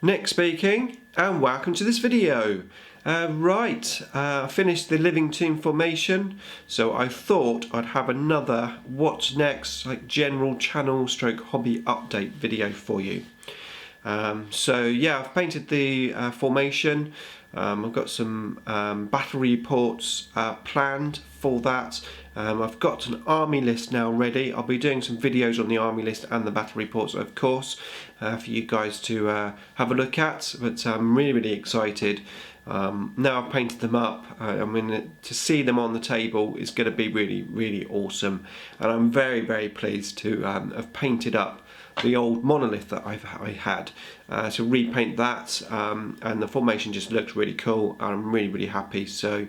Nick speaking, and welcome to this video. I finished the living tomb formation, so I thought I'd have another what's next, like general channel stroke hobby update video for you. I've painted the formation. I've got some battle reports planned for that. I've got an army list now ready. I'll be doing some videos on the army list and the battle reports, of course, for you guys to have a look at. But I'm really excited. Now I've painted them up. To see them on the table is going to be really awesome, and I'm very pleased to have painted up the old monolith that I had, to repaint that, and the formation just looks really cool. I'm really happy. So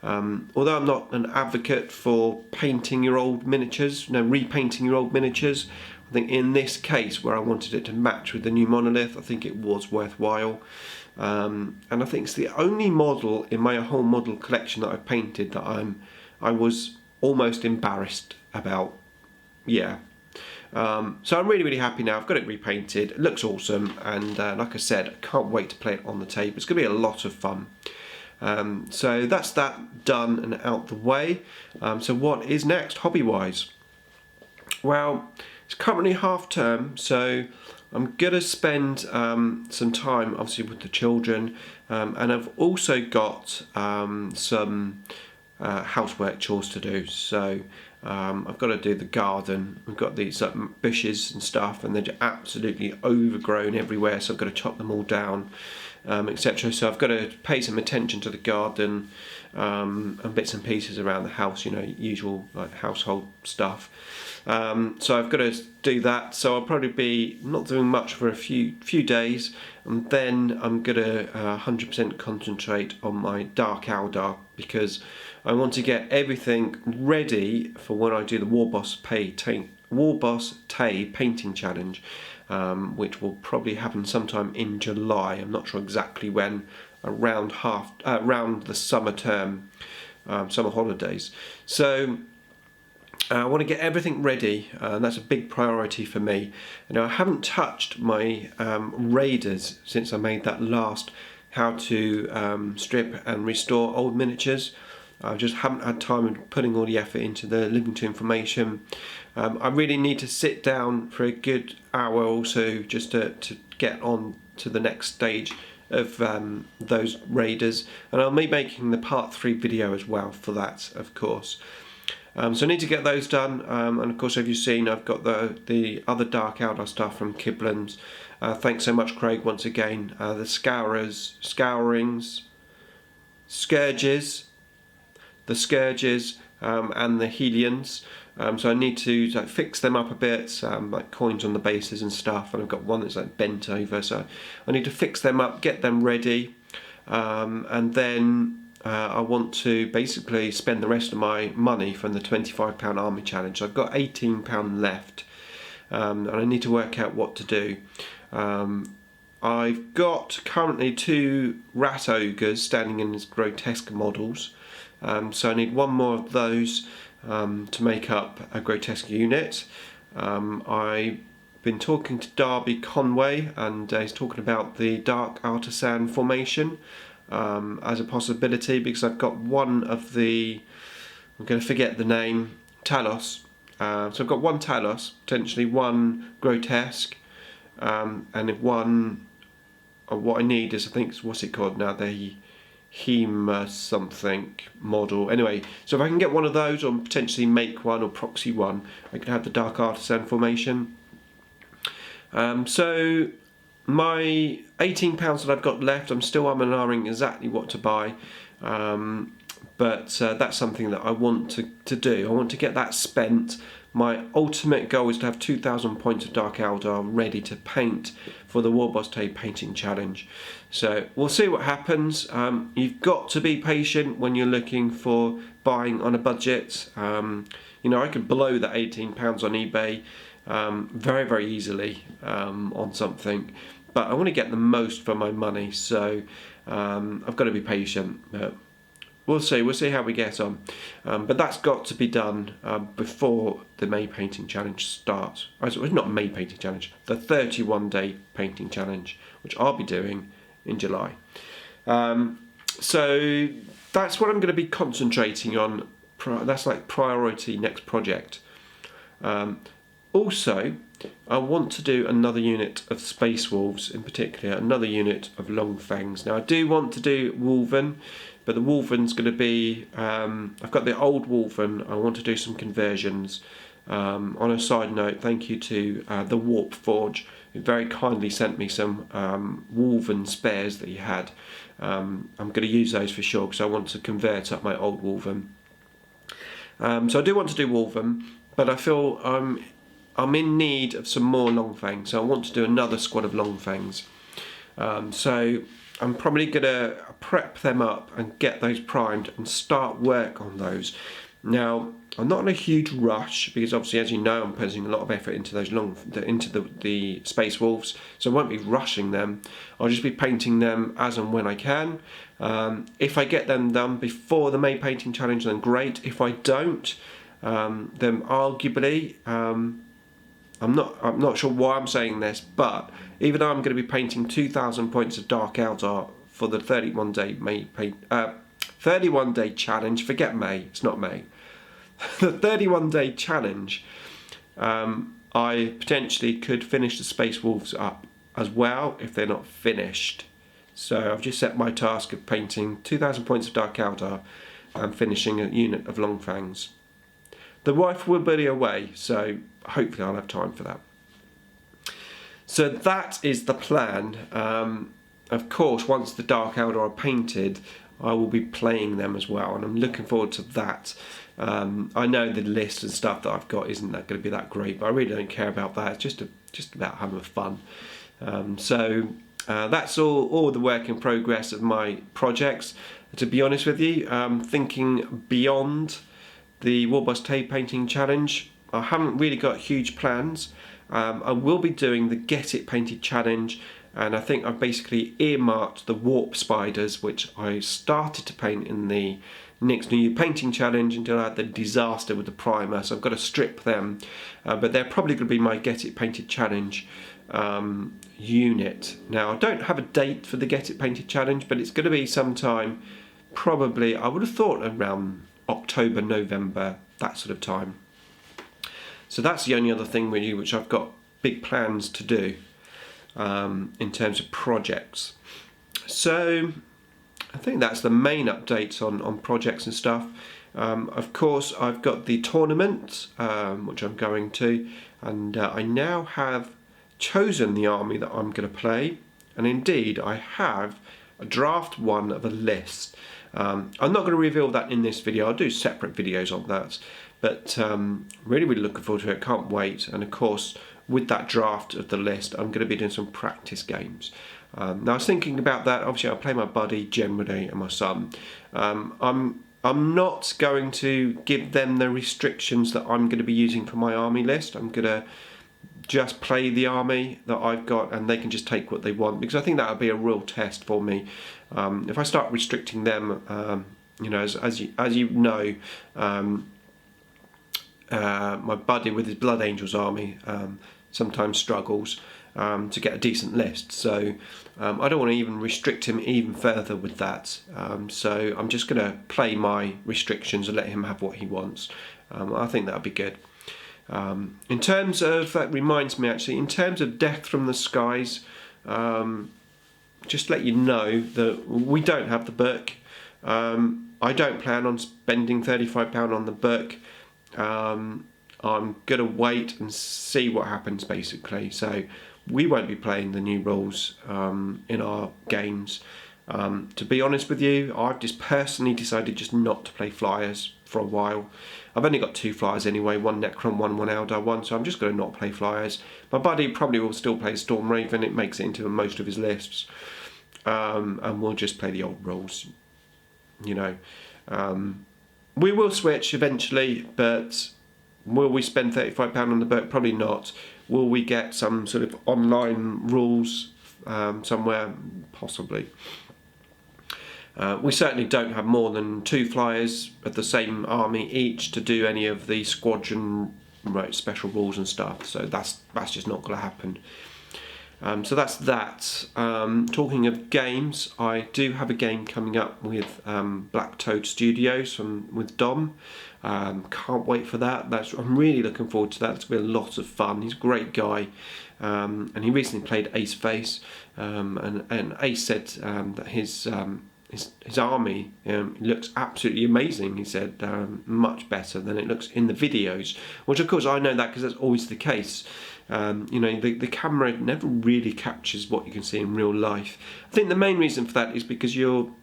although I'm not an advocate for painting your old miniatures, repainting your old miniatures, I think in this case where I wanted it to match with the new monolith, I think it was worthwhile. And I think it's the only model in my whole model collection that I've painted that I was almost embarrassed about. So I'm really happy now. I've got it repainted. It looks awesome, and like I said, I can't wait to play it on the table. It's going to be a lot of fun. So that's that done and out the way. So what is next hobby-wise? Well, it's currently half term, so I'm going to spend some time obviously with the children, and I've also got some housework chores to do. So I've got to do the garden. We've got these bushes and stuff, and they're absolutely overgrown everywhere, so I've got to chop them all down, etc. So I've got to pay some attention to the garden, and bits and pieces around the house, usual like household stuff. So I've got to do that, so I'll probably be not doing much for a few days, and then I'm going to 100% concentrate on my Dark Eldar, because I want to get everything ready for when I do the Warboss Tae painting challenge, which will probably happen sometime in July. I'm not sure exactly when, around the summer term, summer holidays. So I want to get everything ready, and that's a big priority for me. I haven't touched my raiders since I made that last how to strip and restore old miniatures. I just haven't had time in putting all the effort into the living tomb formation. I really need to sit down for a good hour also, just to get on to the next stage of those raiders, and I'll be making the part 3 video as well for that, of course. So I need to get those done, and of course, as you've seen, I've got the other Dark Eldar stuff from Kiblams. Thanks so much, Craig, once again. The scourings, scourges, and the Helions. So I need to fix them up a bit, like coins on the bases and stuff, and I've got one that's bent over, so I need to fix them up, get them ready, and then I want to basically spend the rest of my money from the £25 army challenge. I've got £18 left, and I need to work out what to do. I've got currently 2 rat ogres standing in as grotesque models, so I need one more of those to make up a grotesque unit. I've been talking to Darby Conway, and he's talking about the Dark Artisan formation as a possibility, because I've got one of the, I'm going to forget the name, Talos. So I've got one Talos, potentially one grotesque, and if one, what I need is, I think, what's it called now, the Hema something model. Anyway, so if I can get one of those, or potentially make one or proxy one, I can have the Dark Artisan formation. So my £18 that I've got left, I'm still umming exactly what to buy, but that's something that I want to do. I want to get that spent. My ultimate goal is to have 2,000 points of Dark Eldar ready to paint for the Warboss Tae painting challenge. So we'll see what happens. You've got to be patient when you're looking for buying on a budget. I could blow that £18 on eBay very easily on something, but I want to get the most for my money, so I've got to be patient. But we'll see how we get on. But that's got to be done before the May Painting Challenge starts. It's not May Painting Challenge, the 31-day Painting Challenge, which I'll be doing in July. So that's what I'm going to be concentrating on. That's like priority next project. Also, I want to do another unit of Space Wolves, in particular, another unit of Long Fangs. Now I do want to do Wolven, but the Wolven's going to be, I've got the old Wolven, I want to do some conversions. On a side note, thank you to the Warp Forge, who very kindly sent me some Wolven spares that he had. I'm going to use those for sure, because I want to convert up my old Wolven. So I do want to do Wolven, but I feel I'm in need of some more Long Fangs, so I want to do another squad of Long Fangs. So I'm probably going to prep them up and get those primed and start work on those. Now, I'm not in a huge rush, because obviously, as you know, I'm putting a lot of effort into those the Space Wolves, so I won't be rushing them. I'll just be painting them as and when I can. If I get them done before the May Painting Challenge, then great. If I don't, then arguably, I'm not sure why I'm saying this, but even though I'm going to be painting 2,000 points of Dark Eldar for the 31-day challenge, forget May, it's not May. The 31-day challenge, I potentially could finish the Space Wolves up as well if they're not finished. So I've just set my task of painting 2,000 points of Dark Eldar and finishing a unit of Long Fangs. The wife will be away, so hopefully I'll have time for that. So that is the plan. Of course, once the Dark Eldar are painted, I will be playing them as well, and I'm looking forward to that. I know the list and stuff that I've got isn't that going to be that great, but I really don't care about that. It's just about having fun. So that's all the work in progress of my projects. To be honest with you, thinking beyond the Warboss Tae Painting Challenge, I haven't really got huge plans. I will be doing the Get It Painted Challenge, and I think I've basically earmarked the Warp Spiders, which I started to paint in the next New Year Painting Challenge until I had the disaster with the primer, so I've got to strip them. But they're probably going to be my Get It Painted Challenge unit. Now, I don't have a date for the Get It Painted Challenge, but it's going to be sometime, probably, I would have thought around October, November, that sort of time. So that's the only other thing really which I've got big plans to do in terms of projects. So I think that's the main updates on projects and stuff. Of course, I've got the tournament, which I'm going to, and I now have chosen the army that I'm going to play, and indeed I have a draft one of a list. I'm not going to reveal that in this video. I'll do separate videos on that, but really looking forward to it. Can't wait. And of course, with that draft of the list, I'm going to be doing some practice games. Now I was thinking about that. Obviously I'll play my buddy generally and my son. I'm not going to give them the restrictions that I'm going to be using for my army list. I'm going to just play the army that I've got, and they can just take what they want, because I think that would be a real test for me. If I start restricting them, you know, as you know, my buddy with his Blood Angels army sometimes struggles to get a decent list, so I don't want to even restrict him even further with that. So I'm just going to play my restrictions and let him have what he wants. I think that would be good. In terms of, that reminds me actually, in terms of Death from the Skies, just let you know that we don't have the book. I don't plan on spending £35 on the book. I'm going to wait and see what happens basically. So we won't be playing the new rules in our games. To be honest with you, I've just personally decided just not to play flyers for a while. I've only got 2 flyers anyway, one Necron, one Eldar one, so I'm just going to not play flyers. My buddy probably will still play Storm Raven, it makes it into most of his lists. And we'll just play the old rules, you know. We will switch eventually, but will we spend £35 on the book? Probably not. Will we get some sort of online rules somewhere? Possibly. We certainly don't have more than 2 flyers of the same army each to do any of the squadron special rules and stuff, so that's just not going to happen. So that's that. Talking of games, I do have a game coming up with BlackToad Studio with Dom. Can't wait for that. I'm really looking forward to that. It's going to be a lot of fun. He's a great guy, and he recently played Aceface, and Ace said that his army looks absolutely amazing. He said much better than it looks in the videos, which of course I know that because that's always the case. The camera never really captures what you can see in real life. I think the main reason for that is because you'll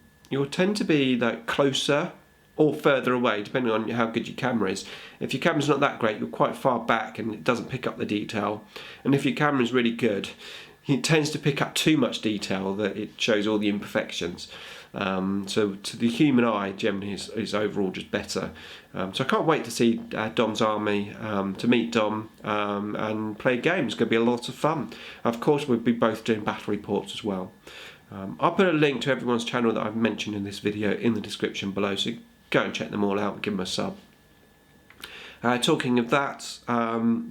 tend to be closer or further away, depending on how good your camera is. If your camera's not that great, you're quite far back and it doesn't pick up the detail. And if your camera's really good, it tends to pick up too much detail that it shows all the imperfections. So to the human eye, generally is overall just better. So I can't wait to see Dom's army, to meet Dom and play games. It's going to be a lot of fun. Of course, we'll be both doing battle reports as well. I'll put a link to everyone's channel that I've mentioned in this video in the description below, so go and check them all out and give them a sub. Talking of that,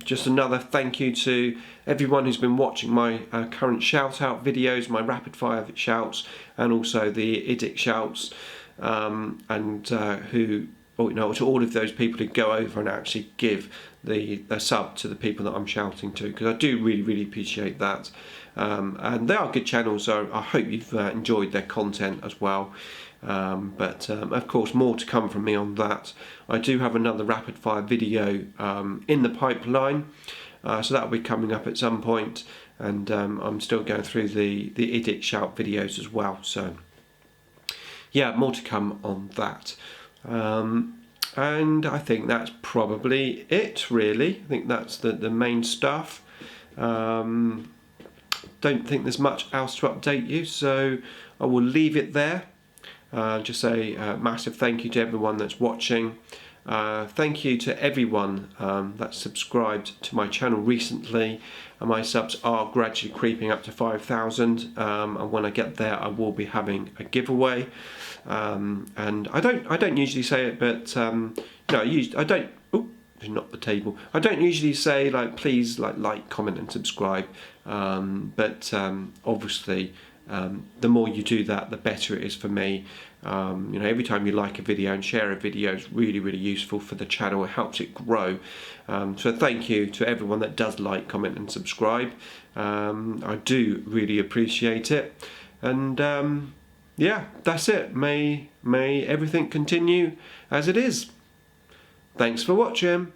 just another thank you to everyone who's been watching my current shout out videos, my rapid fire shouts, and also the IDIC shouts, and to all of those people who go over and actually give the sub to the people that I'm shouting to, because I do really appreciate that. And they are good channels, so I hope you've enjoyed their content as well. But of course, more to come from me on that. I do have another rapid fire video in the pipeline, so that will be coming up at some point, and I'm still going through the IDIC shout videos as well, so yeah, more to come on that. And I think that's probably it, really. I think that's the main stuff. Don't think there's much else to update you, so I will leave it there. Just say a massive thank you to everyone that's watching. Thank you to everyone that's subscribed to my channel recently. My subs are gradually creeping up to 5,000, and when I get there I will be having a giveaway. And I don't usually say it, but I don't. Oh, not the table. I don't usually say please like, comment and subscribe. But obviously, the more you do that, the better it is for me. Every time you like a video and share a video is really useful for the channel. It helps it grow. So thank you to everyone that does like, comment and subscribe. I do really appreciate it. And yeah, that's it. May everything continue as it is. Thanks for watching.